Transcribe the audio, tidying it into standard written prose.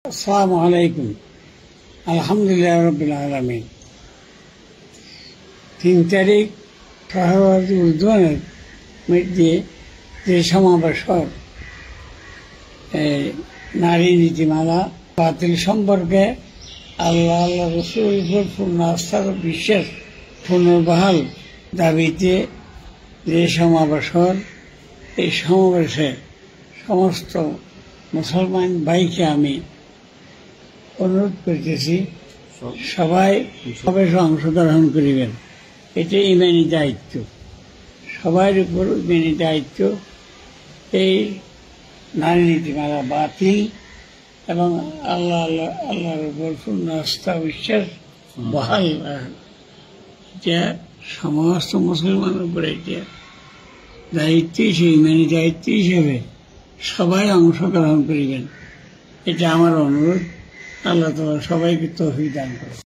আসসালামু আলাইকুম। আলহামদুলিল্লাহ রাব্বিল আলামিন। 3 তারিখ ফেব্রুয়ারি উদ্যানের মধ্যে যে সমাবেশর নারী নীতিমালা বাতিল সম্পর্কে আল্লাহ রসুল উপর পূর্ণ আস্থার বিশ্বাস পুনর্বহাল দাবিতে যে সমাবেশর এই সমাবেশে সমস্ত মুসলমান ভাইকে আমি অনুরোধ করতেছি সবাই সমাবেশে অংশগ্রহণ করিবেন। এটা ইমানি দায়িত্ব, সবার উপর ইমানি দায়িত্ব। এই নারী নীতিমালা বাতিল এবং আল্লাহর উপর পূর্ণ আস্থা বিশ্বাস বহাল এটা সমস্ত মুসলমানের উপরে এটা দায়িত্ব হিসেবে, ইমানি দায়িত্ব হিসেবে সবাই অংশগ্রহণ করিবেন। এটা আমার অনুরোধ। আল্লাহ তাআলা সবাইকে তৌফিক দান করুন।